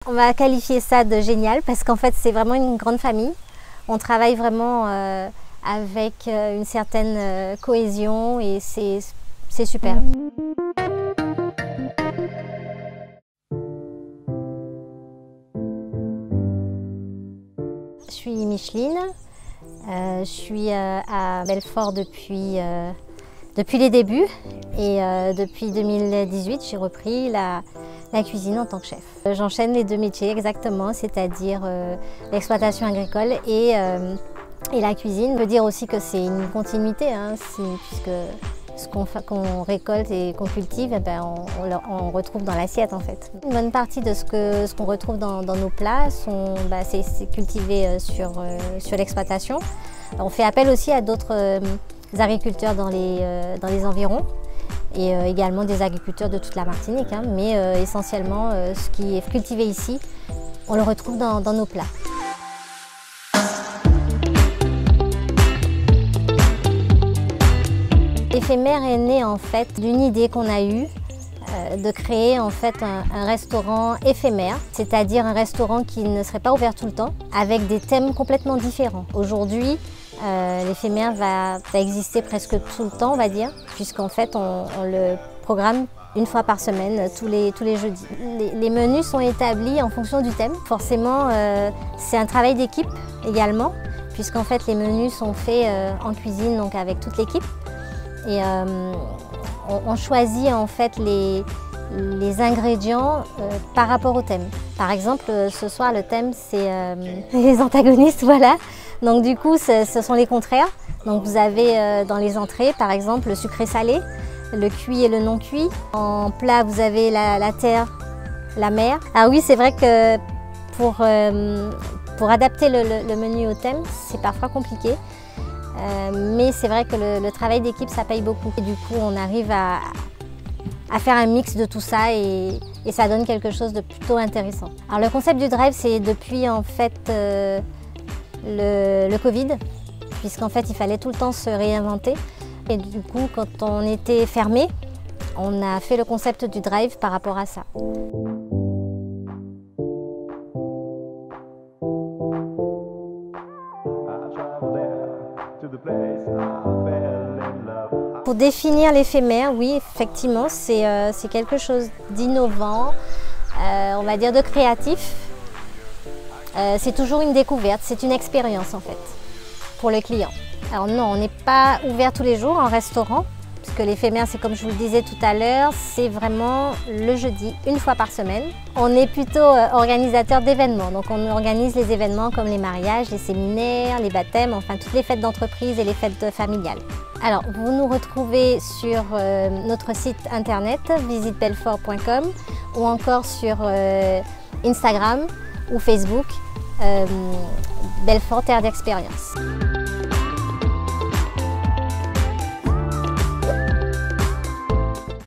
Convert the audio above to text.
On va qualifier ça de génial parce qu'en fait c'est vraiment une grande famille. On travaille vraiment avec une certaine cohésion et c'est super. Je suis Micheline, je suis à Belfort depuis les débuts et depuis 2018 j'ai repris la cuisine en tant que chef. J'enchaîne les deux métiers exactement, c'est-à-dire l'exploitation agricole et la cuisine. On peut dire aussi que c'est une continuité, hein, puisque ce qu'on récolte et qu'on cultive, eh ben, on retrouve dans l'assiette en fait. Une bonne partie de ce qu'on retrouve dans nos plats, c'est cultivé sur l'exploitation. On fait appel aussi à d'autres agriculteurs dans les environs et également des agriculteurs de toute la Martinique, hein, mais essentiellement ce qui est cultivé ici, on le retrouve dans nos plats. Éphémère est né en fait d'une idée qu'on a eue de créer en fait un restaurant éphémère, c'est-à-dire un restaurant qui ne serait pas ouvert tout le temps, avec des thèmes complètement différents. Aujourd'hui, l'éphémère va exister presque tout le temps, on va dire, puisqu'en fait on le programme une fois par semaine, tous les jeudis. Les menus sont établis en fonction du thème. Forcément, c'est un travail d'équipe également, puisqu'en fait les menus sont faits en cuisine, donc avec toute l'équipe. Et on choisit en fait les ingrédients par rapport au thème. Par exemple, ce soir le thème c'est les antagonistes, voilà. Donc du coup ce sont les contraires. Donc vous avez dans les entrées par exemple le sucré-salé, le cuit et le non cuit. En plat vous avez la terre, la mer. Ah oui, c'est vrai que pour adapter le menu au thème c'est parfois compliqué. Mais c'est vrai que le travail d'équipe ça paye beaucoup. Et du coup on arrive à faire un mix de tout ça et ça donne quelque chose de plutôt intéressant. Alors le concept du drive c'est depuis en fait le Covid, puisqu'en fait il fallait tout le temps se réinventer. Et du coup quand on était fermé, on a fait le concept du drive par rapport à ça. Pour définir l'éphémère, oui, effectivement, c'est quelque chose d'innovant, on va dire de créatif. C'est toujours une découverte, c'est une expérience en fait, pour le client. Alors non, on n'est pas ouvert tous les jours en restaurant, puisque l'éphémère, c'est comme je vous le disais tout à l'heure, c'est vraiment le jeudi, une fois par semaine. On est plutôt organisateur d'événements, donc on organise les événements comme les mariages, les séminaires, les baptêmes, enfin toutes les fêtes d'entreprise et les fêtes familiales. Alors, vous nous retrouvez sur notre site internet visitebelfort.com ou encore sur Instagram ou Facebook, Belfort Terre d'Expérience.